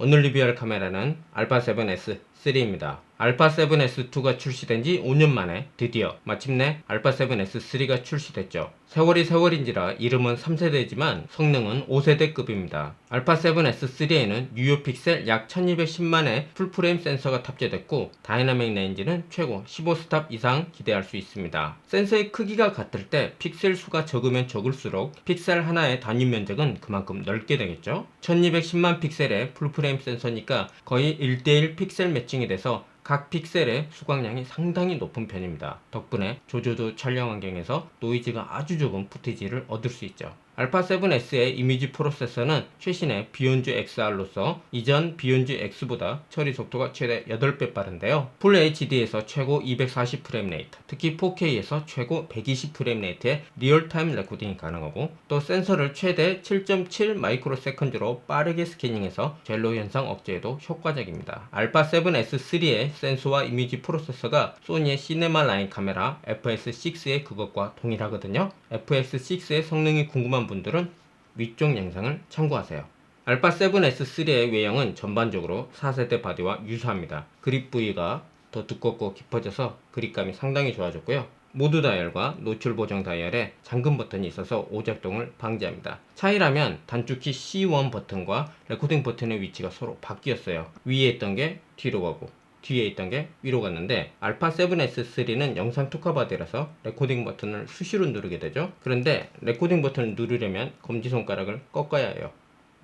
오늘 리뷰할 카메라는 α7S3입니다. α7S2가 출시된 지 5년 만에 드디어 마침내 α7S3가 출시됐죠. 세월이 세월인지라 이름은 3세대지만 성능은 5세대급입니다. α7S3에는 유효 픽셀 약 1210만의 풀프레임 센서가 탑재됐고 다이나믹 레인지는 최고 15스탑 이상 기대할 수 있습니다. 센서의 크기가 같을 때 픽셀 수가 적으면 적을수록 픽셀 하나의 단위 면적은 그만큼 넓게 되겠죠. 1210만 픽셀의 풀프레임 센서니까 거의 1대1 픽셀 매칭이 돼서 각 픽셀의 수광량이 상당히 높은 편입니다. 덕분에 조조도 촬영 환경에서 노이즈가 아주 적은 푸티지를 얻을 수 있죠. α7S의 이미지 프로세서는 최신의 비욘즈 XR로서 이전 비욘즈 X보다 처리 속도가 최대 8배 빠른데요. 풀 HD에서 최고 240프레임 레이트, 특히 4K에서 최고 120프레임 레이트의 리얼타임 레코딩이 가능하고 또 센서를 최대 7.7 마이크로세컨드로 빠르게 스캐닝해서 젤로 현상 억제에도 효과적입니다. α7S3의 센서와 이미지 프로세서가 소니의 시네마 라인 카메라 FS6의 그것과 동일하거든요. FS6의 성능이 궁금한 분들은 위쪽 영상을 참고하세요. α7S3의 외형은 전반적으로 4세대 바디와 유사합니다. 그립 부위가 더 두껍고 깊어져서 그립감이 상당히 좋아졌고요. 모드 다이얼과 노출 보정 다이얼에 잠금 버튼이 있어서 오작동을 방지합니다. 차이라면 단축키 C1 버튼과 레코딩 버튼의 위치가 서로 바뀌었어요. 위에 있던 게 뒤로 가고 뒤에 있던 게 위로 갔는데 α7S3는 영상 특화 바디라서 레코딩 버튼을 수시로 누르게 되죠. 그런데 레코딩 버튼을 누르려면 검지손가락을 꺾어야 해요.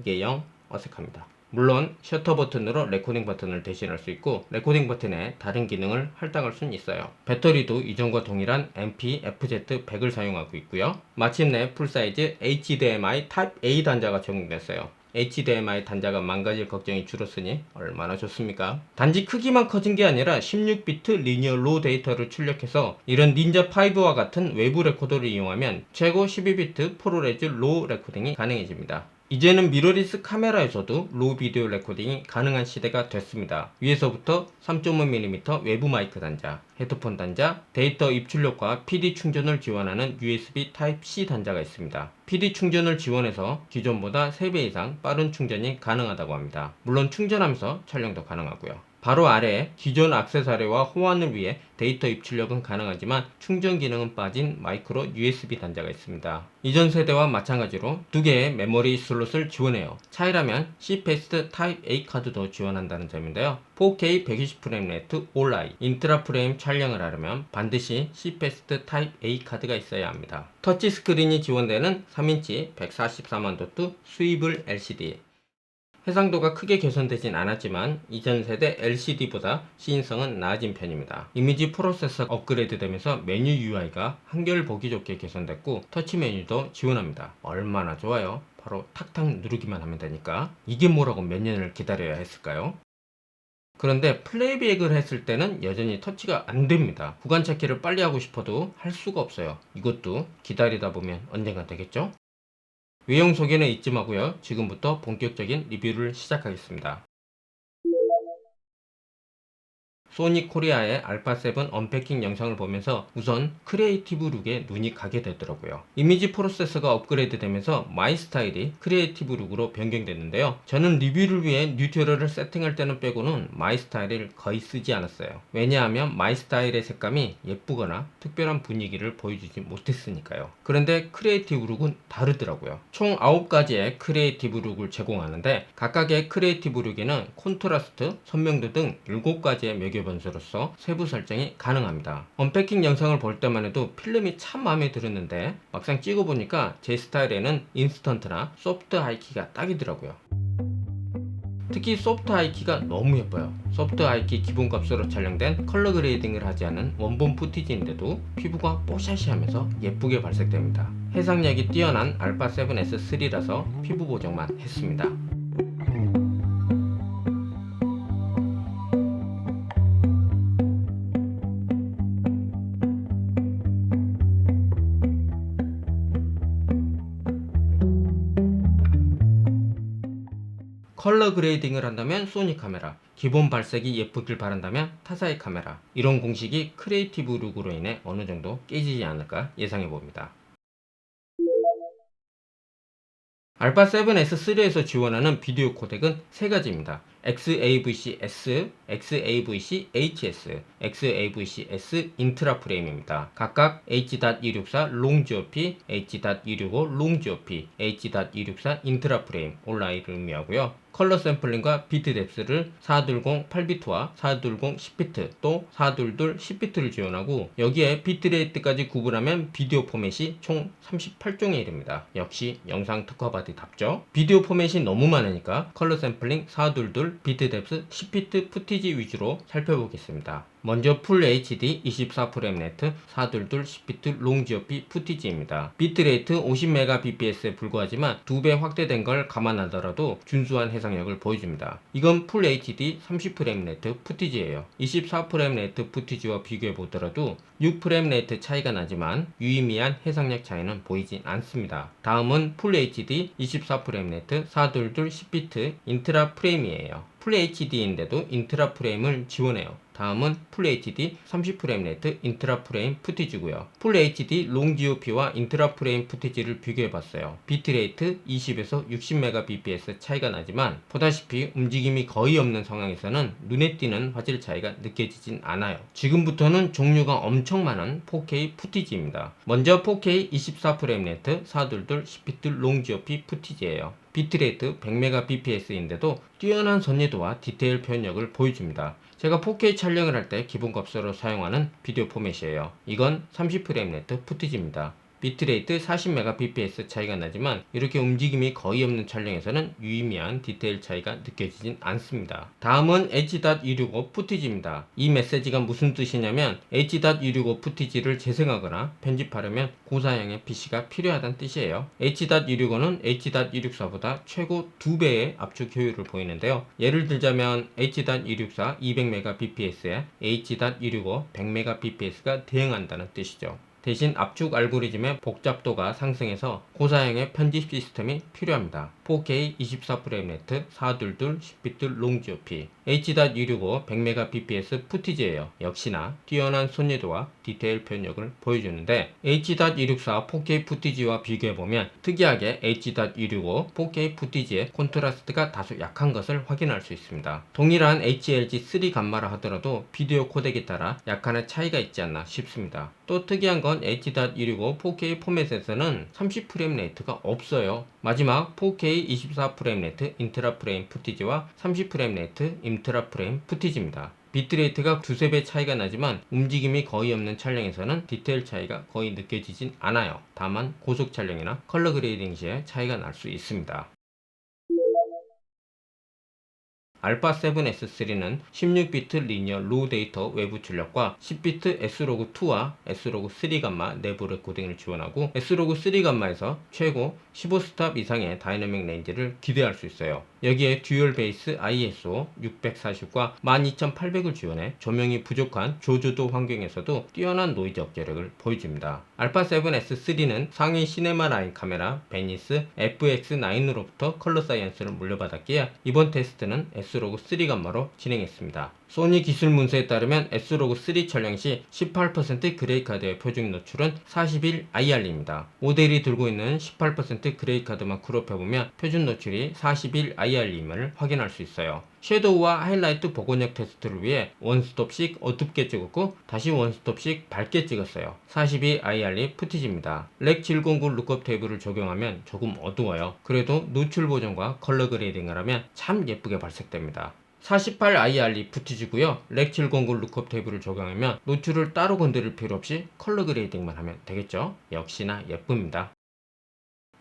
이게 영 어색합니다. 물론 셔터 버튼으로 레코딩 버튼을 대신할 수 있고 레코딩 버튼에 다른 기능을 할당할 수는 있어요. 배터리도 이전과 동일한 MP-FZ100을 사용하고 있고요. 마침내 풀사이즈 HDMI Type-A 단자가 적용됐어요. HDMI 단자가 망가질 걱정이 줄었으니 얼마나 좋습니까? 단지 크기만 커진 게 아니라 16비트 리니어 로 데이터를 출력해서 이런 닌자5와 같은 외부 레코더를 이용하면 최고 12비트 프로레즈 로 레코딩이 가능해집니다. 이제는 미러리스 카메라에서도 로우 비디오 레코딩이 가능한 시대가 됐습니다. 위에서부터 3.5mm 외부 마이크 단자, 헤드폰 단자, 데이터 입출력과 PD 충전을 지원하는 USB Type-C 단자가 있습니다. PD 충전을 지원해서 기존보다 3배 이상 빠른 충전이 가능하다고 합니다. 물론 충전하면서 촬영도 가능하고요. 바로 아래에 기존 액세서리와 호환을 위해 데이터 입출력은 가능하지만 충전 기능은 빠진 마이크로 USB 단자가 있습니다. 이전 세대와 마찬가지로 두 개의 메모리 슬롯을 지원해요. 차이라면 CPast Type-A 카드도 지원한다는 점인데요. 4K 120프레임 레이트 올라이 인트라 프레임 촬영을 하려면 반드시 CPast Type-A 카드가 있어야 합니다. 터치 스크린이 지원되는 3인치 144만 도트 스위블 LCD 해상도가 크게 개선되진 않았지만 이전 세대 LCD보다 시인성은 나아진 편입니다. 이미지 프로세서 업그레이드 되면서 메뉴 UI가 한결 보기 좋게 개선됐고 터치 메뉴도 지원합니다. 얼마나 좋아요. 바로 탁탁 누르기만 하면 되니까. 이게 뭐라고 몇 년을 기다려야 했을까요? 그런데 플레이백을 했을 때는 여전히 터치가 안 됩니다. 구간 찾기를 빨리 하고 싶어도 할 수가 없어요. 이것도 기다리다 보면 언젠가 되겠죠? 외형 소개는 잊지 마고요. 지금부터 본격적인 리뷰를 시작하겠습니다. 소니 코리아의 알파7 언패킹 영상을 보면서 우선 크리에이티브 룩에 눈이 가게 되더라고요. 이미지 프로세서가 업그레이드 되면서 마이 스타일이 크리에이티브 룩으로 변경됐는데요. 저는 리뷰를 위해 뉴트럴을 세팅할 때는 빼고는 마이 스타일을 거의 쓰지 않았어요. 왜냐하면 마이 스타일의 색감이 예쁘거나 특별한 분위기를 보여주지 못했으니까요. 그런데 크리에이티브 룩은 다르더라고요. 총 9가지의 크리에이티브 룩을 제공하는데 각각의 크리에이티브 룩에는 콘트라스트, 선명도 등 7가지의 매개 변수로서 세부 설정이 가능합니다. 언패킹 영상을 볼 때만 해도 필름이 참 마음에 들었는데 막상 찍어보니까 제 스타일에는 인스턴트나 소프트 하이키가 딱이더라고요. 특히 소프트 하이키가 너무 예뻐요. 소프트 하이키 기본값으로 촬영된 컬러 그레이딩을 하지 않은 원본 푸티지인데도 피부가 뽀샤시하면서 예쁘게 발색됩니다. 해상력이 뛰어난 α7S3라서 피부 보정만 했습니다. 컬러 그레이딩을 한다면 소니 카메라, 기본 발색이 예쁘길 바란다면 타사의 카메라, 이런 공식이 크리에이티브 룩으로 인해 어느 정도 깨지지 않을까 예상해 봅니다. 알파 7S3에서 지원하는 비디오 코덱은 세 가지입니다. XAVC-S, XAVC-HS, XAVC-S 인트라프레임입니다. 각각 H.264 롱GOP, H.265 롱GOP, H.264 인트라프레임 온라인을 의미하고요. 컬러 샘플링과 비트 뎁스를 420 8비트와 420 10비트 또 422 10비트를 지원하고 여기에 비트레이트까지 구분하면 비디오 포맷이 총 38종에 이릅니다. 역시 영상 특화받이답죠. 비디오 포맷이 너무 많으니까 컬러 샘플링 422 비트 뎁스 10비트 푸티지 위주로 살펴보겠습니다. 먼저 풀 HD 24프레임 네트 422 10비트 롱GOP 푸티지입니다. 비트레이트 50Mbps에 불과하지만 2배 확대된 걸 감안하더라도 준수한 해상력을 보여줍니다. 이건 풀 HD 30프레임 네트 푸티지예요. 24프레임 네트 푸티지와 비교해 보더라도 6프레임 네트 차이가 나지만 유의미한 해상력 차이는 보이진 않습니다. 다음은 풀 HD 24프레임 네트 422 10비트 인트라 프레임이에요. 풀 HD인데도 인트라 프레임을 지원해요. 다음은 풀 HD 30프레임 네트 인트라 프레임 푸티지고요. 풀 HD 롱GOP와 인트라 프레임 푸티지를 비교해봤어요. 비트레이트 20에서 60Mbps 차이가 나지만 보다시피 움직임이 거의 없는 상황에서는 눈에 띄는 화질 차이가 느껴지진 않아요. 지금부터는 종류가 엄청 많은 4K 푸티지입니다. 먼저 4K 24프레임 네트 422 10비트 롱GOP 푸티지예요. 비트레이트 100Mbps인데도 뛰어난 선예도와 디테일 표현력을 보여줍니다. 제가 4K 촬영을 할 때 기본값으로 사용하는 비디오 포맷이에요. 이건 30프레임 네트 푸티지입니다. 비트레이트 40Mbps 차이가 나지만 이렇게 움직임이 거의 없는 촬영에서는 유의미한 디테일 차이가 느껴지진 않습니다. 다음은 H.265 푸티지입니다. 이 메시지가 무슨 뜻이냐면 H.265 푸티지를 재생하거나 편집하려면 고사양의 PC가 필요하다는 뜻이에요. H.265는 H.264보다 최고 2배의 압축 효율을 보이는데요. 예를 들자면 H.264 200Mbps에 H.265 100Mbps가 대응한다는 뜻이죠. 대신 압축 알고리즘의 복잡도가 상승해서 고사양의 편집 시스템이 필요합니다. 4K 24프레임 네트 422 10비트 롱GOP H.265 100Mbps 푸티지예요. 역시나 뛰어난 손예도와 디테일 표현력을 보여주는데 H.264 4K 푸티지와 비교해보면 특이하게 H.265 4K 푸티지의 콘트라스트가 다소 약한 것을 확인할 수 있습니다. 동일한 HLG3 감마라 하더라도 비디오 코덱에 따라 약간의 차이가 있지 않나 싶습니다. 또 특이한 건 H.265 4K 포맷에서는 30프레임 레이트가 없어요. 마지막 4K 24프레임 레이트 인트라 프레임 푸티지와 30프레임 레이트 인트라 프레임 푸티지입니다. 비트레이트가 두세 배 차이가 나지만 움직임이 거의 없는 촬영에서는 디테일 차이가 거의 느껴지진 않아요. 다만 고속 촬영이나 컬러 그레이딩 시에 차이가 날 수 있습니다. 알파 7S3는 16비트 리니어 로우 데이터 외부 출력과 10비트 S로그2와 S로그3 감마 내부 레코딩을 지원하고 S로그3 감마에서 최고 15스탑 이상의 다이내믹 레인지를 기대할 수 있어요. 여기에 듀얼 베이스 ISO 640과 12800을 지원해 조명이 부족한 조조도 환경에서도 뛰어난 노이즈 억제력을 보여줍니다. 알파 7S3는 상위 시네마 라인 카메라 베니스 FX9으로부터 컬러 사이언스를 물려받았기에 이번 테스트는 S로그3 감마로 진행했습니다. 소니 기술 문서에 따르면 S로그3 촬영 시 18% 그레이카드의 표준 노출은 41 IR입니다. 모델이 들고 있는 18% 그레이카드만 크롭해보면 표준 노출이 41 IR임을 확인할 수 있어요. 섀도우와 하이라이트 복원력 테스트를 위해 원스톱씩 어둡게 찍었고 다시 원스톱씩 밝게 찍었어요. 42 IR이 푸티지입니다. 렉 709 룩업 테이블을 적용하면 조금 어두워요. 그래도 노출 보정과 컬러 그레이딩을 하면 참 예쁘게 발색됩니다. 48 IR이 푸티지고요. 렉 709 룩업 테이블을 적용하면 노출을 따로 건드릴 필요 없이 컬러 그레이딩만 하면 되겠죠. 역시나 예쁩니다.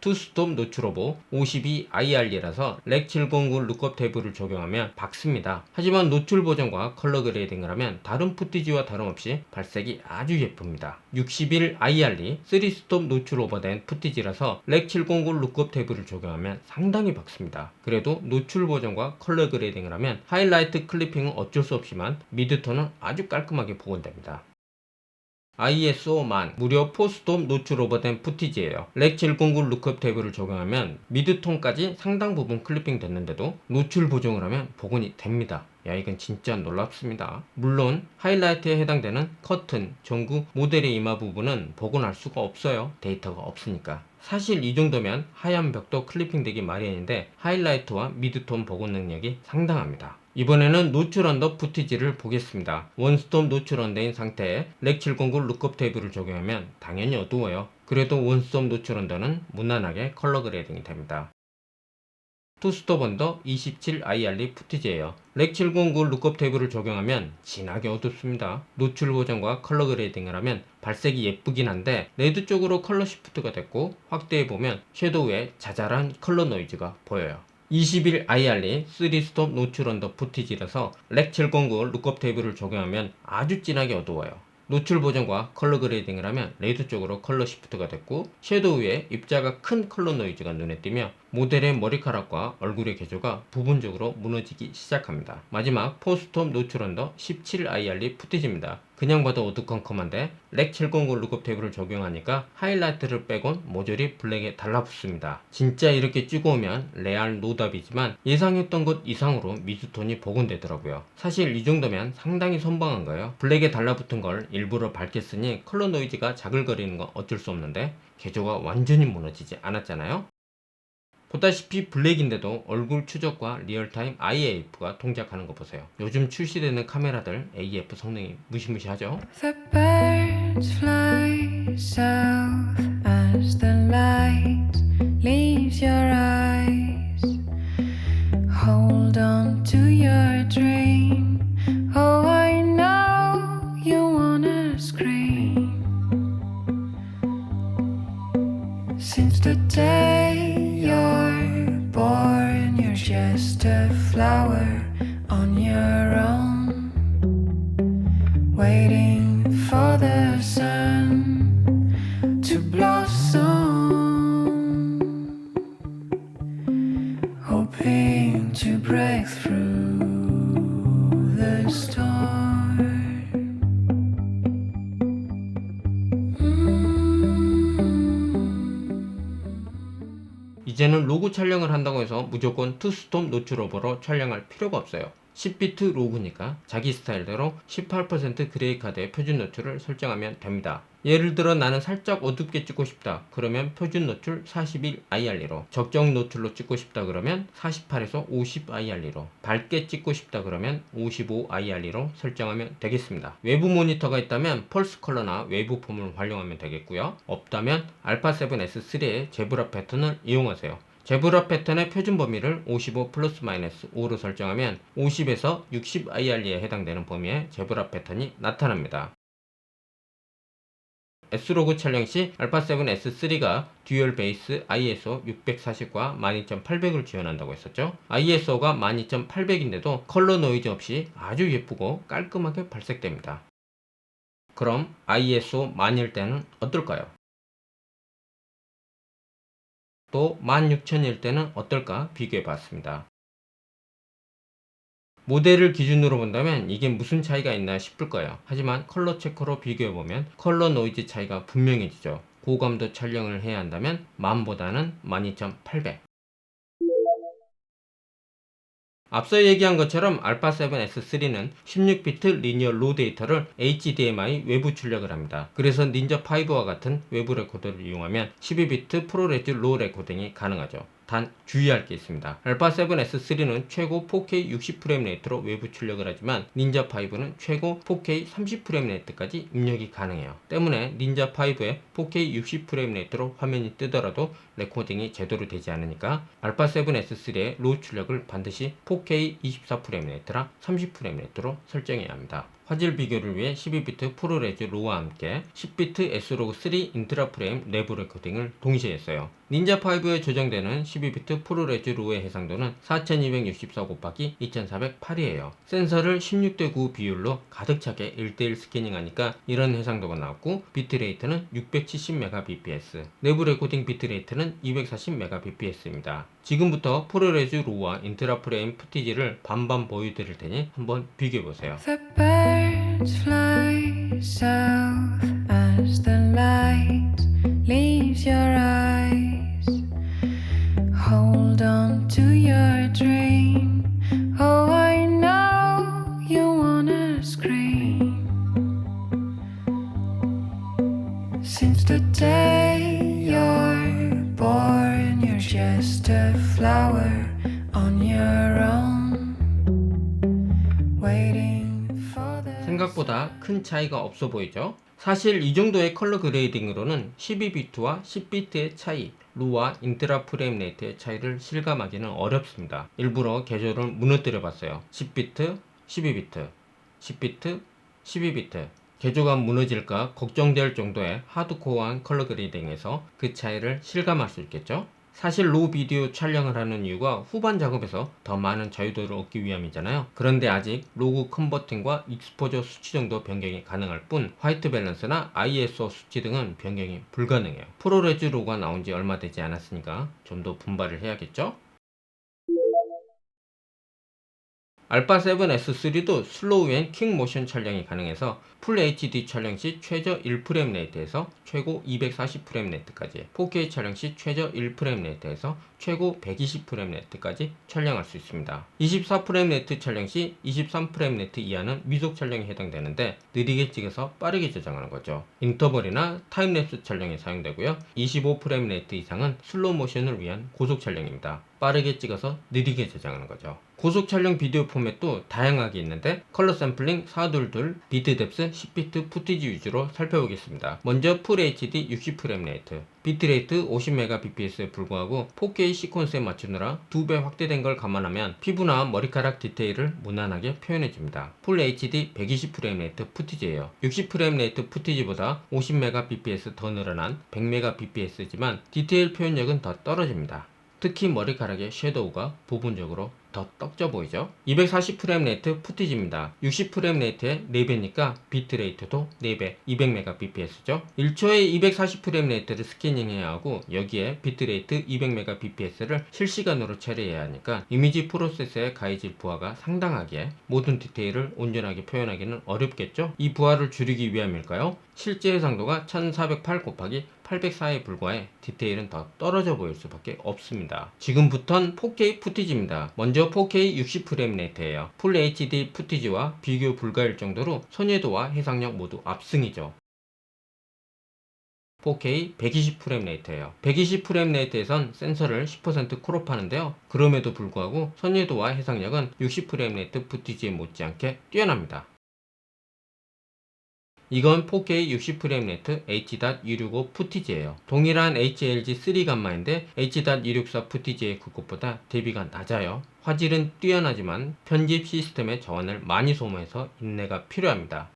투스톱 노출오보 52 IR이라서 렉 709 룩업 테이블을 적용하면 밝습니다. 하지만 노출 보정과 컬러 그레이딩을 하면 다른 푸티지와 다름없이 발색이 아주 예쁩니다. 61 IR이 3스톱 노출 오버된 푸티지라서 렉 709 룩업 테이블을 적용하면 상당히 밝습니다. 그래도 노출 보정과 컬러 그레이딩을 하면 하이라이트 클리핑은 어쩔 수 없지만 미드톤은 아주 깔끔하게 복원됩니다. ISO1000 무려 포스트홈 노출 오버된 푸티지예요. 렉 709 룩업 탭을 적용하면 미드톤까지 상당 부분 클리핑 됐는데도 노출 보정을 하면 복원이 됩니다. 야, 이건 진짜 놀랍습니다. 물론 하이라이트에 해당되는 커튼, 전구, 모델의 이마 부분은 복원할 수가 없어요. 데이터가 없으니까. 사실 이 정도면 하얀 벽도 클리핑 되기 마련인데 하이라이트와 미드톤 복원 능력이 상당합니다. 이번에는 노출 언더 푸티지를 보겠습니다. 원스톱 노출 언더인 상태에 렉 709 룩업 테이블을 적용하면 당연히 어두워요. 그래도 원스톱 노출 언더는 무난하게 컬러 그레이딩이 됩니다. 투스톱 언더 27 IRE 푸티지예요. 렉 709 룩업 테이블을 적용하면 진하게 어둡습니다. 노출 보정과 컬러 그레이딩을 하면 발색이 예쁘긴 한데 레드 쪽으로 컬러 시프트가 됐고 확대해보면 섀도우에 자잘한 컬러 노이즈가 보여요. 21 IRE 3스톱 노출 언더 푸티지라서 렉 709 룩업 테이블을 적용하면 아주 진하게 어두워요. 노출 보정과 컬러 그레이딩을 하면 레드 쪽으로 컬러 시프트가 됐고 섀도우에 입자가 큰 컬러 노이즈가 눈에 띄며 모델의 머리카락과 얼굴의 개조가 부분적으로 무너지기 시작합니다. 마지막 포스톱 노출 언더 17 IRE 푸티지입니다. 그냥 봐도 어두컴컴한데 렉 709 룩업 탭을 적용하니까 하이라이트를 빼곤 모조리 블랙에 달라붙습니다. 진짜 이렇게 찍어오면 레알 노답이지만 예상했던 것 이상으로 미드톤이 복원되더라고요. 사실 이 정도면 상당히 선방한 거예요. 블랙에 달라붙은 걸 일부러 밝게 쓰니 컬러 노이즈가 자글거리는 건 어쩔 수 없는데 개조가 완전히 무너지지 않았잖아요. 보다시피 블랙인데도 얼굴 추적과 리얼타임 IAF가 동작하는 거 보세요. 요즘 출시되는 카메라들 AF 성능이 무시무시하죠? The birds fly south as the light leaves your eyes. Hold on to your dream. Oh, I know you wanna scream. Since the day you're born, you're just a flower on your own, waiting for the sun to blossom, hoping to break through the storm. 이제는 로고 촬영을 한다고 해서 무조건 투스톱 노출 오버로 촬영할 필요가 없어요. 10비트 로고니까 자기 스타일대로 18% 그레이 카드의 표준 노출을 설정하면 됩니다. 예를 들어 나는 살짝 어둡게 찍고 싶다 그러면 표준 노출 41 IRE로, 적정 노출로 찍고 싶다 그러면 48에서 50 IRE로, 밝게 찍고 싶다 그러면 55 IRE로 설정하면 되겠습니다. 외부 모니터가 있다면 펄스 컬러나 웨이브 폼을 활용하면 되겠고요. 없다면 α7S3의 제브라 패턴을 이용하세요. 제브라 패턴의 표준 범위를 55 플러스 마이너스 5로 설정하면 50에서 60 IRE에 해당되는 범위의 제브라 패턴이 나타납니다. S로그 촬영 시 α7S3가 듀얼 베이스 ISO 640과 12800을 지원한다고 했었죠. ISO가 12800인데도 컬러 노이즈 없이 아주 예쁘고 깔끔하게 발색됩니다. 그럼 ISO 1000일 때는 어떨까요? 또 16000일 때는 어떨까 비교해 봤습니다. 모델을 기준으로 본다면 이게 무슨 차이가 있나 싶을 거예요. 하지만 컬러 체커로 비교해보면 컬러 노이즈 차이가 분명해지죠. 고감도 촬영을 해야 한다면 1000보다는 12800. 앞서 얘기한 것처럼 α7S3는 16비트 리니어 로 데이터를 HDMI 외부 출력을 합니다. 그래서 닌자5와 같은 외부 레코더를 이용하면 12비트 프로레즈 로 레코딩이 가능하죠. 단 주의할 게 있습니다. α7S3는 최고 4K 60프레임레이트로 외부 출력을 하지만 닌자5는 최고 4K 30프레임레이트까지 입력이 가능해요. 때문에 닌자5의 4K 60프레임레이트로 화면이 뜨더라도 레코딩이 제대로 되지 않으니까 α7S3의 로 출력을 반드시 4K 24프레임레이트라 30프레임레이트로 설정해야 합니다. 화질 비교를 위해 12비트 프로레즈 로와 함께 10비트 S로그3 인트라 프레임 내부 레코딩을 동시에 했어요. 닌자5에 조정되는 12비트 프로레즈 로의 해상도는 4264 곱하기 2408이에요. 센서를 16:9 비율로 가득 차게 1:1 스캐닝하니까 이런 해상도가 나왔고 비트레이트는 670Mbps, 내부 레코딩 비트레이트는 240Mbps입니다. 지금부터 프로레즈 로와 인트라 프레임 푸티지를 반반 보여드릴 테니 한번 비교해보세요. The birds fly south as the light leaves your eyes. Hold on to your dream. Oh, I know you wanna scream. Since the day you're born, you're just a flower on your own, waiting for the 생각보다 큰 차이가 없어 보이죠? 사실 이 정도의 컬러 그레이딩으로는 12비트와 10비트의 차이, 루와 인트라 프레임 레이트의 차이를 실감하기는 어렵습니다. 일부러 개조를 무너뜨려 봤어요. 10비트, 12비트, 10비트, 12비트. 개조가 무너질까 걱정될 정도의 하드코어한 컬러 그레이딩에서 그 차이를 실감할 수 있겠죠? 사실 로 비디오 촬영을 하는 이유가 후반 작업에서 더 많은 자유도를 얻기 위함이잖아요. 그런데 아직 로그 컨버팅과 익스포저 수치 정도 변경이 가능할 뿐 화이트 밸런스나 ISO 수치 등은 변경이 불가능해요. 프로레즈 로고가 나온 지 얼마 되지 않았으니까 좀 더 분발을 해야겠죠? 알파 7S3도 슬로우앤 킹 모션 촬영이 가능해서 풀 HD 촬영 시 최저 1프레임 레이트에서 최고 240프레임 레이트까지, 4K 촬영 시 최저 1프레임 레이트에서 최고 120프레임 레이트까지 촬영할 수 있습니다. 24프레임 레이트 촬영 시 23프레임 레이트 이하는 미속 촬영에 해당되는데 느리게 찍어서 빠르게 저장하는 거죠. 인터벌이나 타임랩스 촬영에 사용되고요. 25프레임 레이트 이상은 슬로우 모션을 위한 고속 촬영입니다. 빠르게 찍어서 느리게 저장하는 거죠. 고속 촬영 비디오 포맷도 다양하게 있는데 컬러 샘플링 422, 비트 뎁스 10비트 푸티지 위주로 살펴보겠습니다. 먼저 풀 HD 60프레임 레이트, 비트레이트 50Mbps에 불구하고 4K 시퀀스에 맞추느라 2배 확대된 걸 감안하면 피부나 머리카락 디테일을 무난하게 표현해줍니다. 풀 HD 120프레임 레이트 푸티지예요. 60프레임 레이트 푸티지보다 50Mbps 더 늘어난 100Mbps지만 디테일 표현력은 더 떨어집니다. 특히 머리카락의 섀도우가 부분적으로 더 떡져 보이죠? 240프레임 레이트 푸티지입니다. 60프레임 레이트의 4배니까 비트레이트도 4배, 200Mbps죠? 1초에 240프레임 레이트를 스캐닝해야 하고 여기에 비트레이트 200Mbps를 실시간으로 처리해야 하니까 이미지 프로세서의 가해질 부하가 상당하기에 모든 디테일을 온전하게 표현하기는 어렵겠죠? 이 부하를 줄이기 위함일까요? 실제 해상도가 1408 곱하기 804에 불과해 디테일은 더 떨어져 보일 수밖에 없습니다. 지금부턴 4K 푸티지입니다. 먼저 4K 60프레임 레이트예요. 풀 HD 푸티지와 비교 불가일 정도로 선회도와 해상력 모두 압승이죠. 4K 120프레임 레이트예요. 120프레임 레이트에선 센서를 10% 크롭하는데요. 그럼에도 불구하고 선회도와 해상력은 60프레임 레이트 푸티지에 못지않게 뛰어납니다. 이건 4K 60프레임 레이트 H.265 푸티지예요. 동일한 HLG3 감마인데 H.264 푸티지의 그것보다 대비가 낮아요. 화질은 뛰어나지만 편집 시스템의 저원을 많이 소모해서 인내가 필요합니다.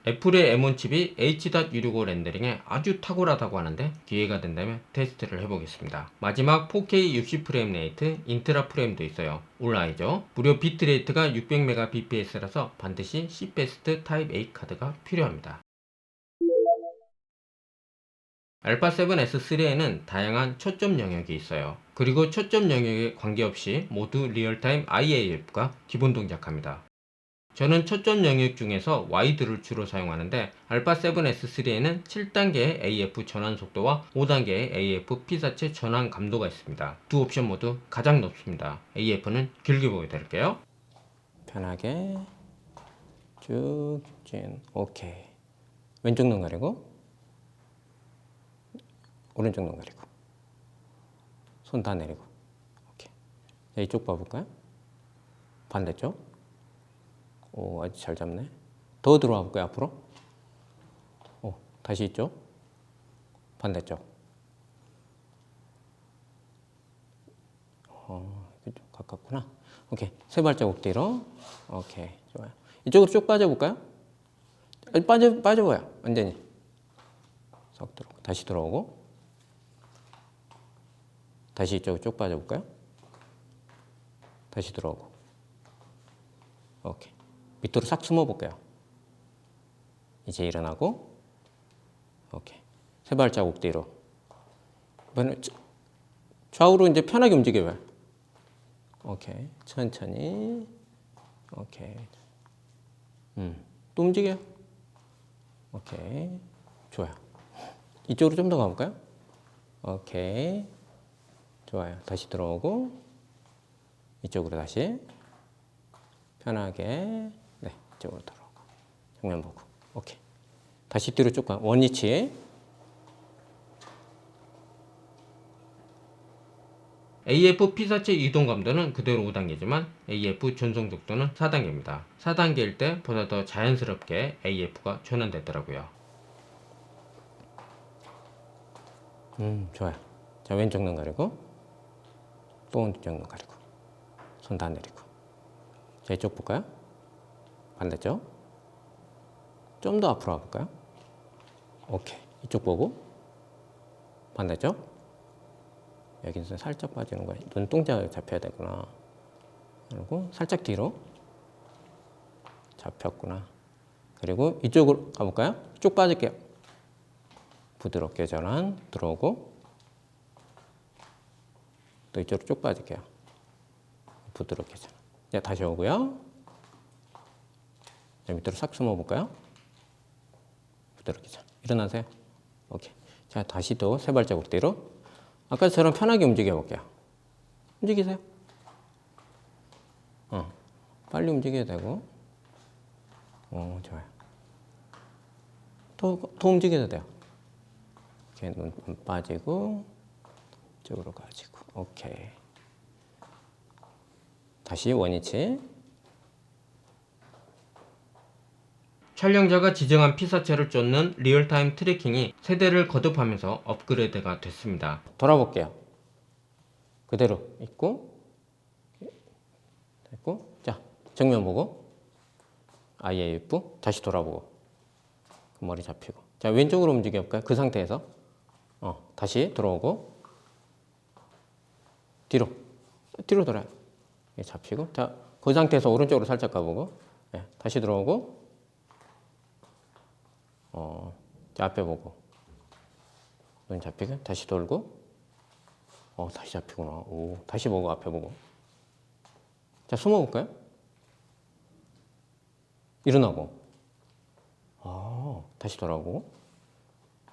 애플의 M1 칩이 H.265 렌더링에 아주 탁월하다고 하는데 기회가 된다면 테스트를 해보겠습니다. 마지막 4K 60프레임 레이트 인트라 프레임도 있어요. 온라인이죠. 무려 비트레이트가 600Mbps라서 반드시 Cbest 타입 A 카드가 필요합니다. 알파 7S3에는 다양한 초점 영역이 있어요. 그리고 초점 영역에 관계없이 모두 리얼타임 IAF가 기본 동작합니다. 저는 초점 영역 중에서 와이드를 주로 사용하는데 알파 7S3에는 7단계의 AF 전환 속도와 5단계의 AF 피사체 전환 감도가 있습니다. 두 옵션 모두 가장 높습니다. AF는 길게 보여드릴게요. 편하게 쭉 진. 오케이. 왼쪽 눈 가리고 오른쪽 눈 가리고 손 다 내리고. 오케이. 자, 이쪽 봐볼까요? 반대쪽. 오, 아주 잘 잡네. 더 들어와 볼까요, 앞으로? 오, 다시 있죠? 반대쪽. 좀 가깝구나. 오케이. 세 발자국 뒤로. 오케이. 좋아요. 이쪽으로 쭉 빠져볼까요? 빠져봐요. 완전히. 쏙 들어오고. 다시 들어오고. 다시 이쪽으로 쭉 빠져볼까요? 다시 들어오고. 오케이. 밑으로 싹 숨어 볼게요. 이제 일어나고, 오케이. 세 발자국 뒤로. 이번에 좌우로 이제 편하게 움직여봐요. 오케이. 천천히. 오케이. 또 움직여요. 오케이. 좋아요. 이쪽으로 좀 더 가볼까요? 오케이. 좋아요. 다시 들어오고 이쪽으로 다시 편하게 네 이쪽으로 들어오고 정면 보고 오케이. 다시 뒤로 쭉 가. 원위치. AF 피사체 이동 감도는 그대로 5단계지만 AF 전송 속도는 4단계입니다. 4단계일 때 보다 더 자연스럽게 AF가 전환되더라고요. 좋아요. 자, 왼쪽 눈 가리고 또 오른쪽 눈 가리고 손 다 내리고. 자, 이쪽 볼까요? 반대쪽. 좀 더 앞으로 와볼까요? 오케이. 이쪽 보고 반대쪽. 여기서 살짝 빠지는 거야. 눈동자가 잡혀야 되구나. 그리고 살짝 뒤로 잡혔구나. 그리고 이쪽으로 가볼까요? 쭉 빠질게요. 부드럽게 전환 들어오고 또 이쪽으로 쭉 빠질게요. 부드럽게 전환. 자, 다시 오고요. 자, 밑으로 싹 숨어 볼까요? 부드럽게 전환. 일어나세요. 오케이. 자, 다시 또 세 발자국 뒤로. 아까처럼 편하게 움직여 볼게요. 움직이세요. 빨리 움직여야 되고. 좋아요. 더 움직여도 돼요. 이렇게 눈 빠지고, 이쪽으로 가지고. 오케이. 다시 원위치. 촬영자가 지정한 피사체를 쫓는 리얼타임 트래킹이 세대를 거듭하면서 업그레이드가 됐습니다. 돌아볼게요. 그대로 있고 됐고 자 정면 보고 IAF 다시 돌아보고 그 머리 잡히고 자 왼쪽으로 움직여 볼까요? 그 상태에서 다시 들어오고 뒤로 돌아요. 잡히고 자 그 상태에서 오른쪽으로 살짝 가보고 다시 들어오고 자, 앞에 보고 눈 잡히고 다시 돌고 다시 잡히구나. 오, 다시 보고 앞에 보고 자 숨어 볼까요? 일어나고 다시 돌아오고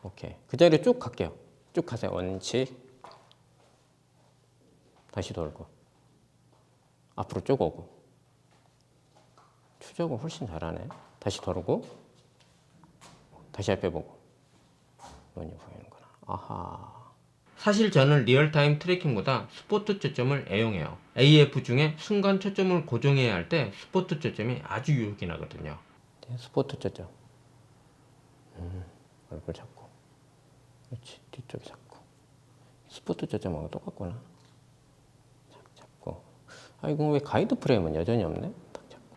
오케이 그 자리에 쭉 갈게요. 쭉 가세요. 원칙 다시 돌고 앞으로 쭉 오고 추적은 훨씬 잘하네. 다시 돌고 다시 앞에 보고 눈이 보이는구나. 아하. 사실 저는 리얼타임 트래킹보다 스포트 초점을 애용해요. AF 중에 순간 초점을 고정해야 할 때 스포트 초점이 아주 유혹이 나거든요. 스포트 초점. 얼굴 잡고. 그렇지. 뒤쪽에 잡고. 스포트 초점하고 똑같구나. 잡고. 이거 왜 가이드 프레임은 여전히 없네?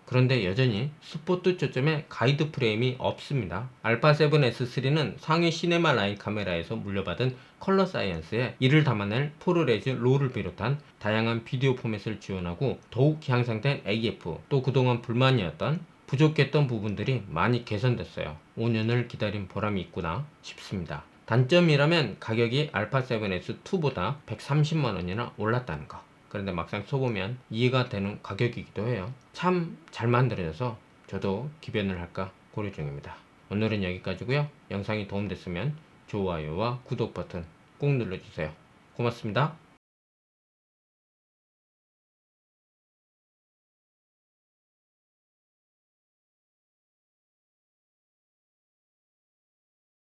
그런데 여전히 스포트 초점에 가이드 프레임이 없습니다. 알파7S3는 상위 시네마 라인 카메라에서 물려받은 컬러 사이언스에 이를 담아낼 프로레즈 롤을 비롯한 다양한 비디오 포맷을 지원하고 더욱 향상된 AF 또 그동안 불만이었던 부족했던 부분들이 많이 개선됐어요. 5년을 기다린 보람이 있구나 싶습니다. 단점이라면 가격이 알파7S2보다 130만원이나 올랐다는 거. 그런데 막상 써보면 이해가 되는 가격이기도 해요. 참 잘 만들어져서 저도 기변을 할까 고려 중입니다. 오늘은 여기까지고요. 영상이 도움됐으면 좋아요와 구독 버튼 꼭 눌러주세요. 고맙습니다.